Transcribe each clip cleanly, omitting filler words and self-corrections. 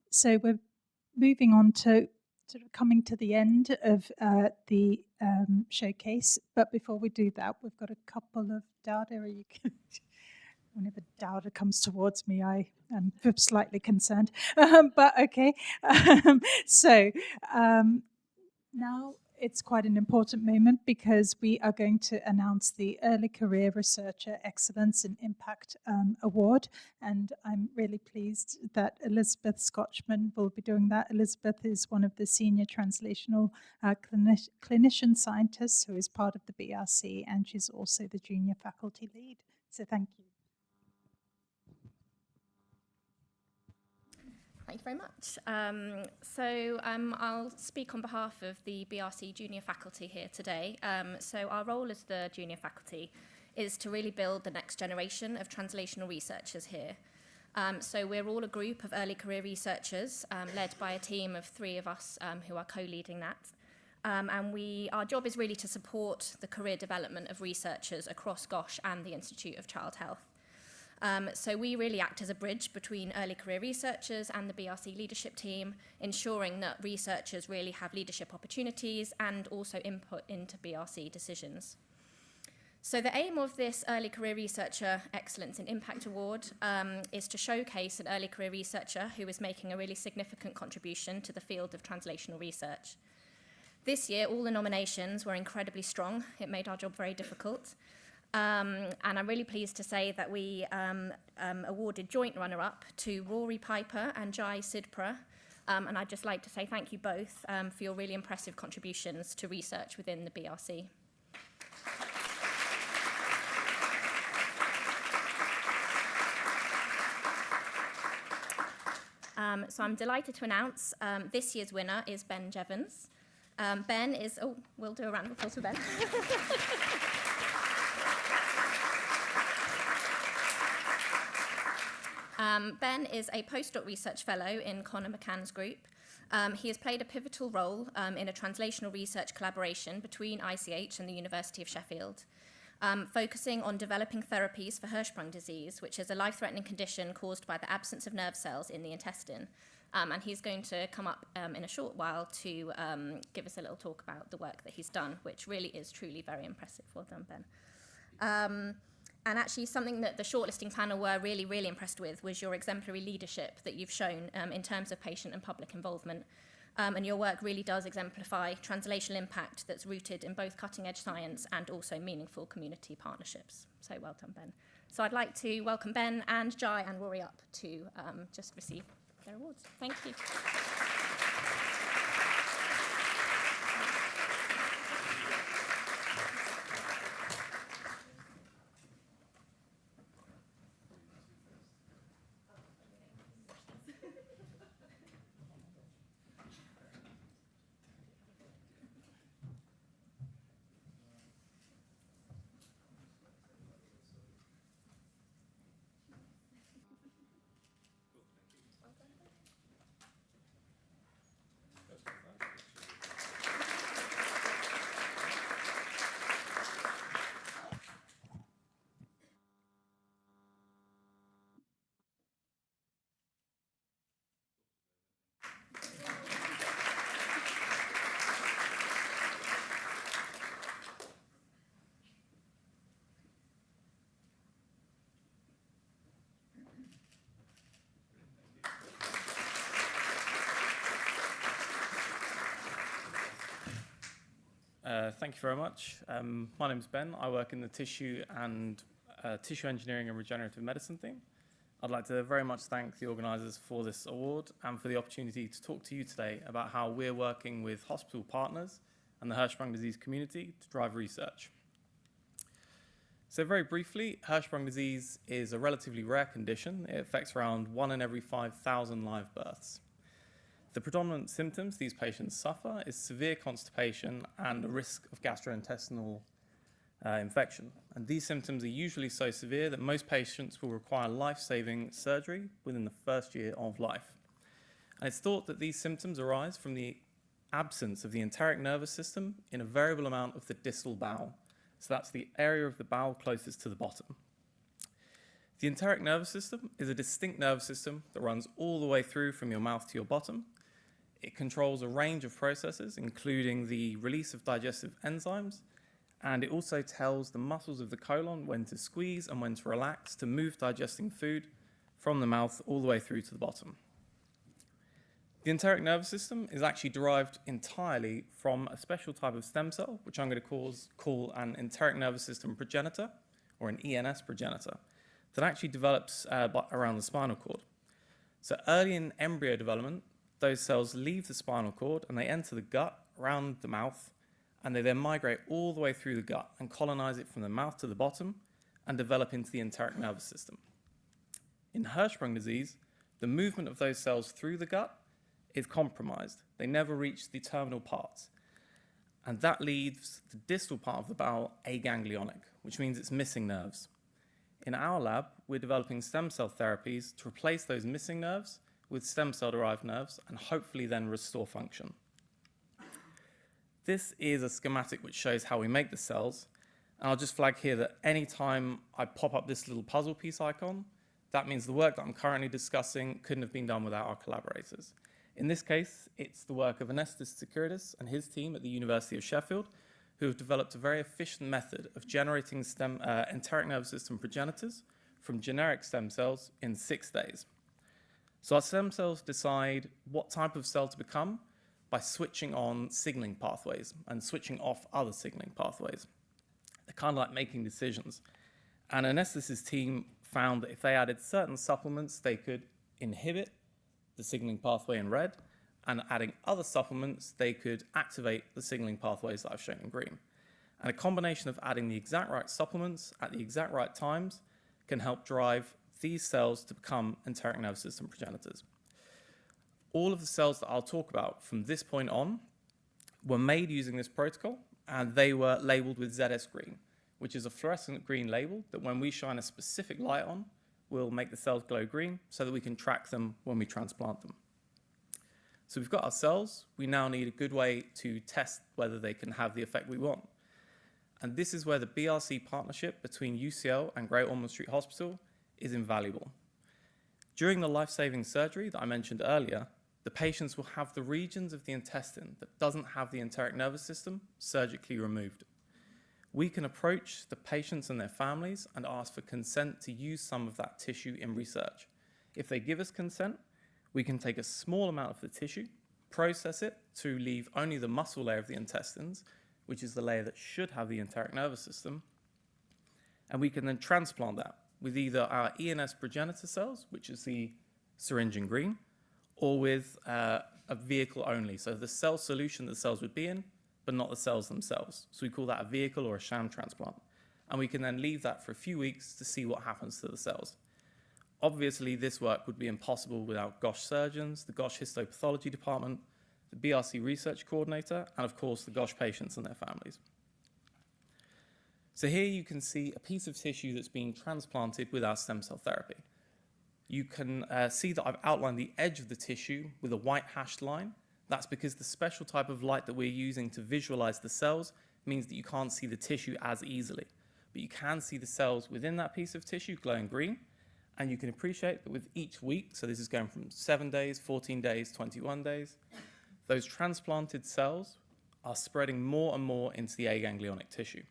So we're moving on to sort of coming to the end of the showcase. But before we do that, we've got a couple of data. Whenever data comes towards me, I am slightly concerned. But okay. Now it's quite an important moment because we are going to announce the Early Career Researcher Excellence and Impact Award. And I'm really pleased that Elizabeth Scotchman will be doing that. Elizabeth is one of the senior translational clinician scientists who is part of the BRC, and she's also the junior faculty lead. So thank you. Thank you very much. I'll speak on behalf of the BRC junior faculty here today. So our role as the junior faculty is to really build the next generation of translational researchers here. So we're all a group of early career researchers led by a team of 3 of us who are co-leading that. Our job is really to support the career development of researchers across GOSH and the Institute of Child Health. So we really act as a bridge between early career researchers and the BRC leadership team, ensuring that researchers really have leadership opportunities and also input into BRC decisions. So the aim of this Early Career Researcher Excellence and Impact Award is to showcase an early career researcher who is making a really significant contribution to the field of translational research. This year, all the nominations were incredibly strong. It made our job very difficult. And I'm really pleased to say that we awarded joint runner-up to Rory Piper and Jai Sidpra. And I'd just like to say thank you both for your really impressive contributions to research within the BRC. So I'm delighted to announce this year's winner is Ben Jevons. Ben is, we'll do a round of applause for Ben. Ben is a postdoc research fellow in Conor McCann's group. He has played a pivotal role in a translational research collaboration between ICH and the University of Sheffield, focusing on developing therapies for Hirschsprung disease, which is a life-threatening condition caused by the absence of nerve cells in the intestine. And he's going to come up in a short while to give us a little talk about the work that he's done, which really is truly very impressive. Well done, Ben. And actually something that the shortlisting panel were really, really impressed with was your exemplary leadership that you've shown in terms of patient and public involvement. And your work really does exemplify translational impact that's rooted in both cutting-edge science and also meaningful community partnerships. So well done, Ben. So I'd like to welcome Ben and Jai and Rory up to just receive their awards. Thank you. Thank you very much. My name's Ben. I work in the tissue engineering and regenerative medicine team. I'd like to very much thank the organisers for this award and for the opportunity to talk to you today about how we're working with hospital partners and the Hirschsprung disease community to drive research. So very briefly, Hirschsprung disease is a relatively rare condition. It affects around 1 in every 5,000 live births. The predominant symptoms these patients suffer is severe constipation and a risk of gastrointestinal infection. And these symptoms are usually so severe that most patients will require life-saving surgery within the first year of life. And it's thought that these symptoms arise from the absence of the enteric nervous system in a variable amount of the distal bowel. So that's the area of the bowel closest to the bottom. The enteric nervous system is a distinct nervous system that runs all the way through from your mouth to your bottom. It controls a range of processes, including the release of digestive enzymes, and it also tells the muscles of the colon when to squeeze and when to relax to move digesting food from the mouth all the way through to the bottom. The enteric nervous system is actually derived entirely from a special type of stem cell, which I'm going to call an enteric nervous system progenitor, or an ENS progenitor, that actually develops around the spinal cord. So early in embryo development, those cells leave the spinal cord and they enter the gut around the mouth, and they then migrate all the way through the gut and colonize it from the mouth to the bottom and develop into the enteric nervous system. In Hirschsprung disease, the movement of those cells through the gut is compromised. They never reach the terminal parts. And that leaves the distal part of the bowel aganglionic, which means it's missing nerves. In our lab, we're developing stem cell therapies to replace those missing nerves with stem cell-derived nerves and hopefully then restore function. This is a schematic which shows how we make the cells. And I'll just flag here that anytime I pop up this little puzzle piece icon, that means the work that I'm currently discussing couldn't have been done without our collaborators. In this case, it's the work of Anestis Tsakouridis and his team at the University of Sheffield, who have developed a very efficient method of generating enteric nervous system progenitors from generic stem cells in 6 days. So our stem cells decide what type of cell to become by switching on signaling pathways and switching off other signaling pathways. They're kind of like making decisions. And Anestis' team found that if they added certain supplements, they could inhibit the signaling pathway in red, and adding other supplements, they could activate the signaling pathways that I've shown in green. And a combination of adding the exact right supplements at the exact right times can help drive these cells to become enteric nervous system progenitors. All of the cells that I'll talk about from this point on were made using this protocol, and they were labeled with ZS green, which is a fluorescent green label that when we shine a specific light on, will make the cells glow green so that we can track them when we transplant them. So we've got our cells. We now need a good way to test whether they can have the effect we want. And this is where the BRC partnership between UCL and Great Ormond Street Hospital is invaluable. During the life-saving surgery that I mentioned earlier, the patients will have the regions of the intestine that doesn't have the enteric nervous system surgically removed. We can approach the patients and their families and ask for consent to use some of that tissue in research. If they give us consent, we can take a small amount of the tissue, process it to leave only the muscle layer of the intestines, which is the layer that should have the enteric nervous system, and we can then transplant that with either our ENS progenitor cells, which is the syringe in green, or with a vehicle only, so the cell solution that the cells would be in, but not the cells themselves. So we call that a vehicle or a sham transplant. And we can then leave that for a few weeks to see what happens to the cells. Obviously, this work would be impossible without GOSH surgeons, the GOSH histopathology department, the BRC research coordinator, and of course, the GOSH patients and their families. So here you can see a piece of tissue that's being transplanted with our stem cell therapy. You can see that I've outlined the edge of the tissue with a white hashed line. That's because the special type of light that we're using to visualize the cells means that you can't see the tissue as easily. But you can see the cells within that piece of tissue glowing green, and you can appreciate that with each week, so this is going from 7 days, 14 days, 21 days, those transplanted cells are spreading more and more into the aganglionic tissue.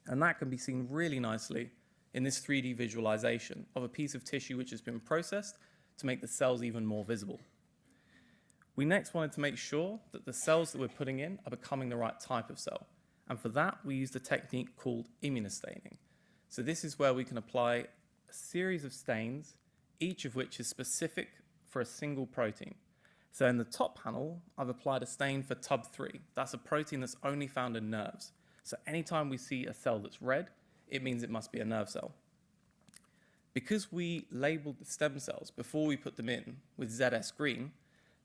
And that can be seen really nicely in this 3D visualization of a piece of tissue which has been processed to make the cells even more visible. We next wanted to make sure that the cells that we're putting in are becoming the right type of cell. And for that, we used a technique called immunostaining. So this is where we can apply a series of stains, each of which is specific for a single protein. So in the top panel, I've applied a stain for TUB3. That's a protein that's only found in nerves. So anytime we see a cell that's red, it means it must be a nerve cell. Because we labeled the stem cells before we put them in with ZS green,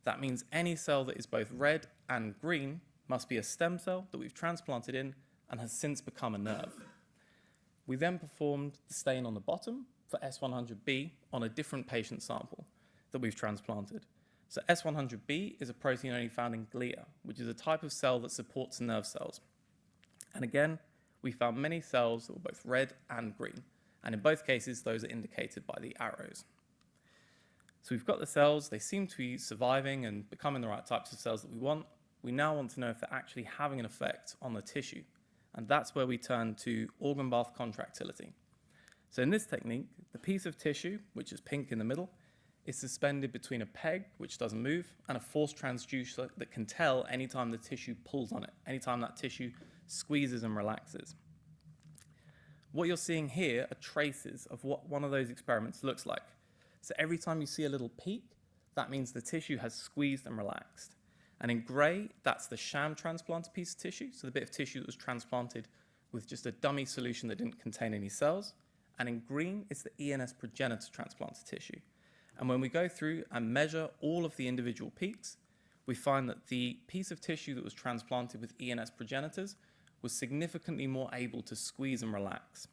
that means any cell that is both red and green must be a stem cell that we've transplanted in and has since become a nerve. We then performed the stain on the bottom for S100B on a different patient sample that we've transplanted. So S100B is a protein only found in glia, which is a type of cell that supports nerve cells. And again, we found many cells that were both red and green. And in both cases, those are indicated by the arrows. So we've got the cells, they seem to be surviving and becoming the right types of cells that we want. We now want to know if they're actually having an effect on the tissue. And that's where we turn to organ bath contractility. So in this technique, the piece of tissue, which is pink in the middle, is suspended between a peg, which doesn't move, and a force transducer that can tell anytime the tissue pulls on it, anytime that tissue squeezes and relaxes. What you're seeing here are traces of what one of those experiments looks like. So every time you see a little peak, that means the tissue has squeezed and relaxed. And in grey, that's the sham transplanted piece of tissue, so the bit of tissue that was transplanted with just a dummy solution that didn't contain any cells. And in green, it's the ENS progenitor transplanted tissue. And when we go through and measure all of the individual peaks, we find that the piece of tissue that was transplanted with ENS progenitors was significantly more able to squeeze and relax.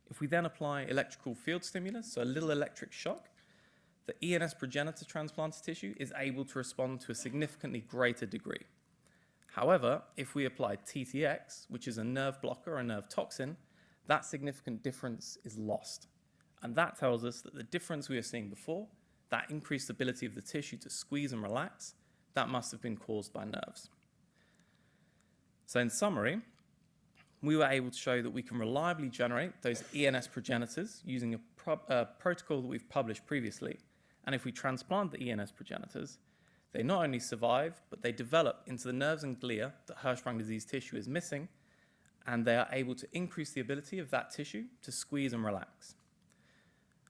If we then apply electrical field stimulus, so a little electric shock, the ENS progenitor transplanted tissue is able to respond to a significantly greater degree. However, if we apply TTX, which is a nerve blocker or a nerve toxin, that significant difference is lost. And that tells us that the difference we were seeing before, that increased ability of the tissue to squeeze and relax, that must have been caused by nerves. So in summary, we were able to show that we can reliably generate those ENS progenitors using a protocol that we've published previously. And if we transplant the ENS progenitors, they not only survive, but they develop into the nerves and glia that Hirschsprung disease tissue is missing, and they are able to increase the ability of that tissue to squeeze and relax.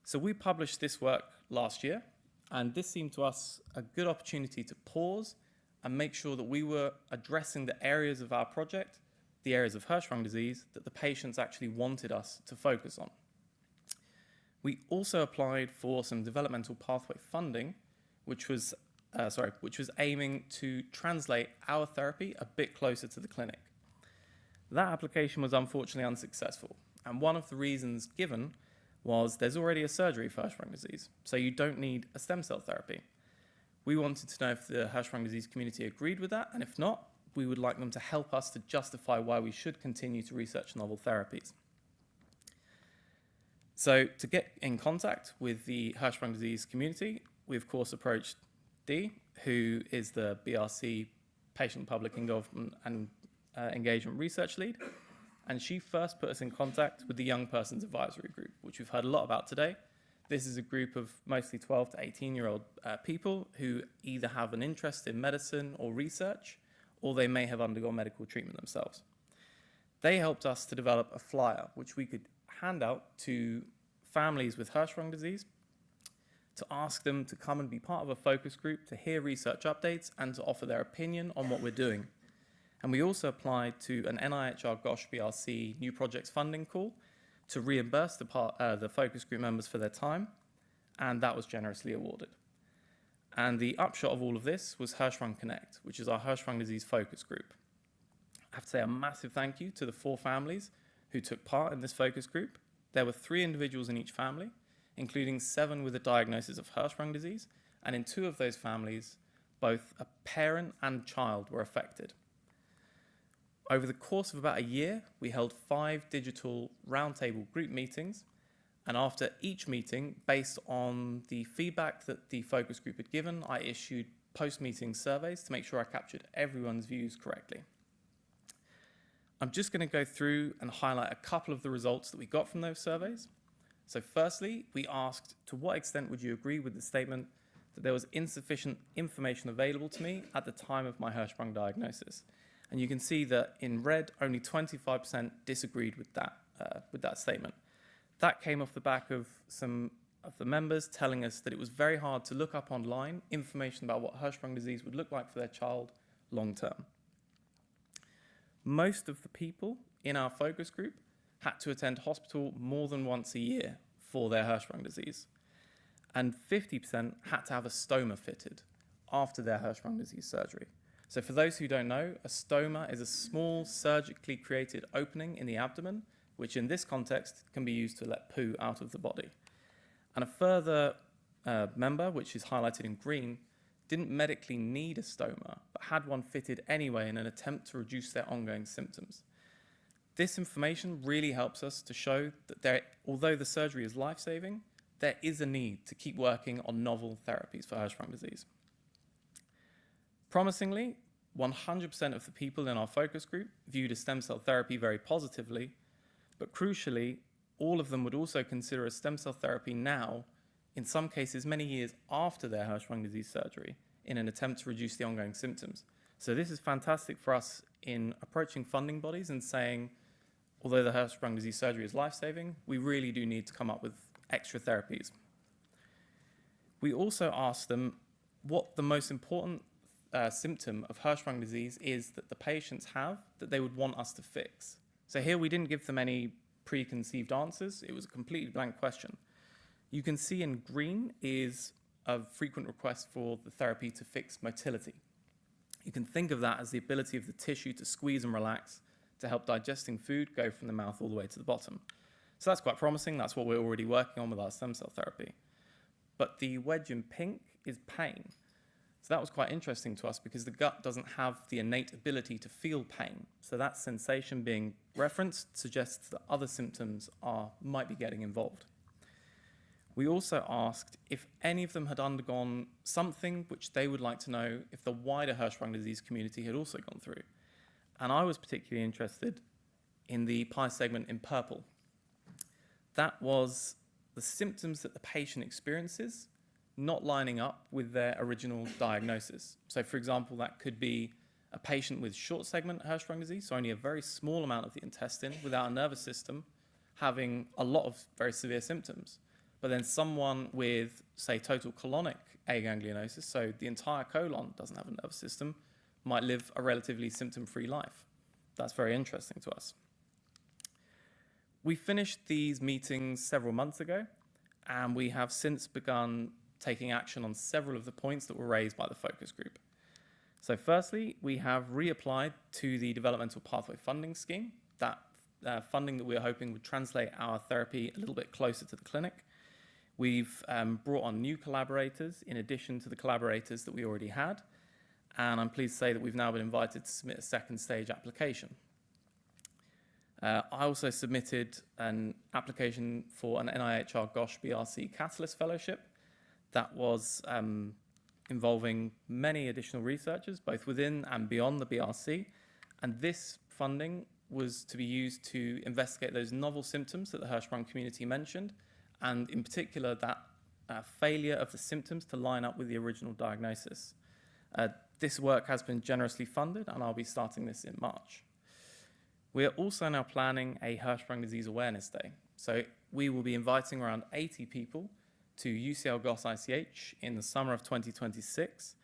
So we published this work last year, and this seemed to us a good opportunity to pause and make sure that we were addressing the areas of our project, the areas of Hirschsprung disease, that the patients actually wanted us to focus on. We also applied for some developmental pathway funding, which was aiming to translate our therapy a bit closer to the clinic. That application was unfortunately unsuccessful, and one of the reasons given was there's already a surgery for Hirschsprung disease, so you don't need a stem cell therapy. We wanted to know if the Hirschsprung disease community agreed with that, and if not, we would like them to help us to justify why we should continue to research novel therapies. So to get in contact with the Hirschsprung disease community, we of course approached Dee, who is the BRC Patient Public Involvement and Engagement Research Lead, and she first put us in contact with the Young Persons Advisory Group, which we've heard a lot about today. This is a group of mostly 12 to 18-year-old people who either have an interest in medicine or research, or they may have undergone medical treatment themselves. They helped us to develop a flyer, which we could hand out to families with Hirschsprung disease to ask them to come and be part of a focus group, to hear research updates, and to offer their opinion on what we're doing. And we also applied to an NIHR GOSH BRC new projects funding call to reimburse the focus group members for their time, and that was generously awarded. And the upshot of all of this was Hirschsprung Connect, which is our Hirschsprung disease focus group. I have to say a massive thank you to the 4 families who took part in this focus group. There were 3 individuals in each family, including 7 with a diagnosis of Hirschsprung disease, and in 2 of those families, both a parent and child were affected. Over the course of about a year, we held 5 digital roundtable group meetings, and after each meeting, based on the feedback that the focus group had given, I issued post-meeting surveys to make sure I captured everyone's views correctly. I'm just going to go through and highlight a couple of the results that we got from those surveys. So firstly, we asked, to what extent would you agree with the statement that there was insufficient information available to me at the time of my Hirschsprung diagnosis? And you can see that in red, only 25% disagreed with that statement. That came off the back of some of the members telling us that it was very hard to look up online information about what Hirschsprung disease would look like for their child long term. Most of the people in our focus group had to attend hospital more than once a year for their Hirschsprung disease. And 50% had to have a stoma fitted after their Hirschsprung disease surgery. So for those who don't know, a stoma is a small surgically created opening in the abdomen, which in this context can be used to let poo out of the body. And a further member, which is highlighted in green, didn't medically need a stoma, but had one fitted anyway in an attempt to reduce their ongoing symptoms. This information really helps us to show that although the surgery is life-saving, there is a need to keep working on novel therapies for Hirschsprung disease. Promisingly, 100% of the people in our focus group viewed a stem cell therapy very positively, but crucially, all of them would also consider a stem cell therapy now, in some cases many years after their Hirschsprung disease surgery, in an attempt to reduce the ongoing symptoms. So this is fantastic for us in approaching funding bodies and saying, although the Hirschsprung disease surgery is life-saving, we really do need to come up with extra therapies. We also asked them what the most important symptom of Hirschsprung disease is that the patients have that they would want us to fix. So here we didn't give them any preconceived answers. It was a completely blank question. You can see in green is a frequent request for the therapy to fix motility. You can think of that as the ability of the tissue to squeeze and relax to help digesting food go from the mouth all the way to the bottom. So that's quite promising. That's what we're already working on with our stem cell therapy. But the wedge in pink is pain. So that was quite interesting to us because the gut doesn't have the innate ability to feel pain. So that sensation being referenced suggests that other symptoms might be getting involved. We also asked if any of them had undergone something which they would like to know if the wider Hirschsprung disease community had also gone through. And I was particularly interested in the pie segment in purple. That was the symptoms that the patient experiences not lining up with their original diagnosis. So for example, that could be a patient with short segment Hirschsprung disease, so only a very small amount of the intestine without a nervous system, having a lot of very severe symptoms. But then someone with, say, total colonic aganglionosis, so the entire colon doesn't have a nervous system, might live a relatively symptom-free life. That's very interesting to us. We finished these meetings several months ago, and we have since begun taking action on several of the points that were raised by the focus group. So firstly, we have reapplied to the developmental pathway funding scheme, that funding that we're hoping would translate our therapy a little bit closer to the clinic. We've brought on new collaborators in addition to the collaborators that we already had, and I'm pleased to say that we've now been invited to submit a second stage application. I also submitted an application for an NIHR GOSH BRC Catalyst Fellowship that was involving many additional researchers, both within and beyond the BRC, and this funding was to be used to investigate those novel symptoms that the Hirschsprung community mentioned, and in particular that failure of the symptoms to line up with the original diagnosis. This work has been generously funded, and I'll be starting this in March. We are also now planning a Hirschsprung disease awareness day. So we will be inviting around 80 people to UCL GOS ICH in the summer of 2026,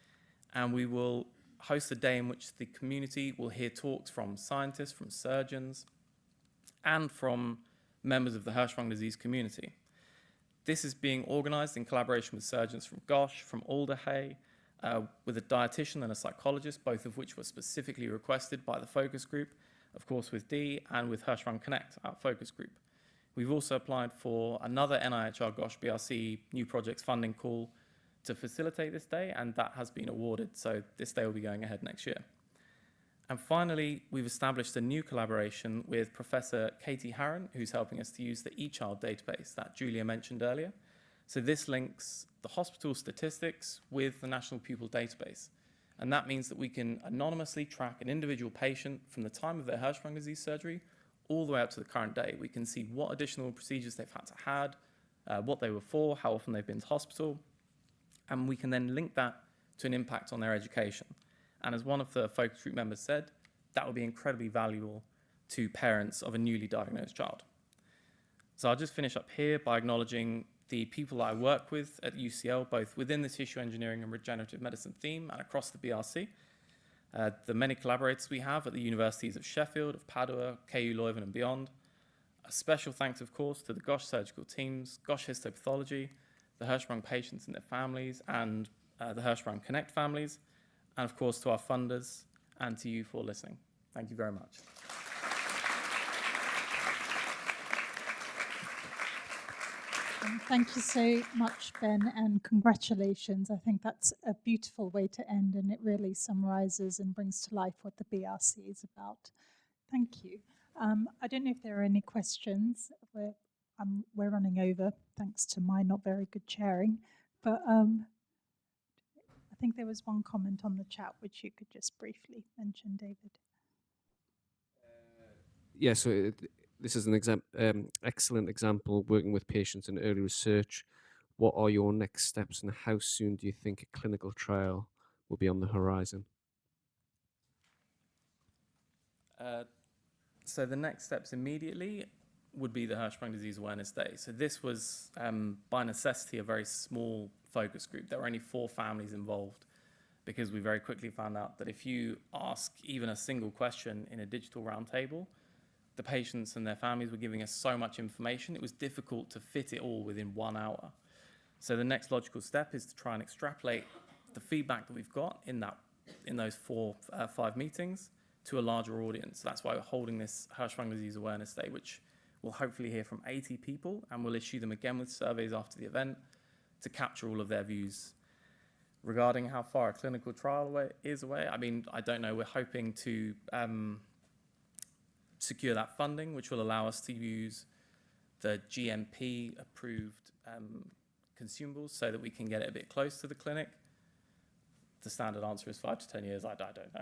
and we will host a day in which the community will hear talks from scientists, from surgeons, and from members of the Hirschsprung disease community. This is being organized in collaboration with surgeons from GOSH, from Alderhay, with a dietitian and a psychologist, both of which were specifically requested by the focus group, of course with Dee, and with Hirschsprung Connect, our focus group. We've also applied for another NIHR GOSH BRC new projects funding call to facilitate this day, and that has been awarded, so this day will be going ahead next year. And finally, we've established a new collaboration with Professor Katie Harron, who's helping us to use the eChild database that Julia mentioned earlier. So this links the hospital statistics with the National Pupil Database. And that means that we can anonymously track an individual patient from the time of their Hirschsprung disease surgery all the way up to the current day. We can see what additional procedures they've had to have, what they were for, how often they've been to hospital, and we can then link that to an impact on their education. And as one of the focus group members said, that will be incredibly valuable to parents of a newly diagnosed child. So I'll just finish up here by acknowledging the people I work with at UCL, both within the tissue engineering and regenerative medicine theme and across the BRC, the many collaborators we have at the universities of Sheffield, of Padua, KU Leuven and beyond. A special thanks, of course, to the GOSH surgical teams, GOSH histopathology, the Hirschsprung patients and their families, and the Hirschsprung Connect families, and of course to our funders and to you for listening. Thank you very much. Thank you so much, Ben, and congratulations. I think that's a beautiful way to end, and it really summarizes and brings to life what the BRC is about. Thank you. I don't know if there are any questions. We're running over thanks to my not very good chairing, but I think there was one comment on the chat which you could just briefly mention, David. Yeah, so this is an excellent example working with patients in early research. What are your next steps and how soon do you think a clinical trial will be on the horizon? So the next steps immediately would be the Hirschsprung Disease Awareness Day. So this was, by necessity, a very small focus group. There were only 4 families involved because we very quickly found out that if you ask even a single question in a digital roundtable, the patients and their families were giving us so much information, it was difficult to fit it all within 1 hour. So the next logical step is to try and extrapolate the feedback that we've got in those 5 meetings to a larger audience. That's why we're holding this Hirschsprung Disease Awareness Day, which we'll hopefully hear from 80 people, and we'll issue them again with surveys after the event to capture all of their views. Regarding how far a clinical trial is away, I mean, I don't know. We're hoping to secure that funding, which will allow us to use the GMP-approved consumables so that we can get it a bit close to the clinic. The standard answer is 5 to 10 years. I don't know.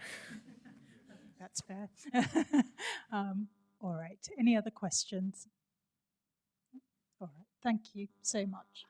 That's fair. All right. Any other questions? All right. Thank you so much.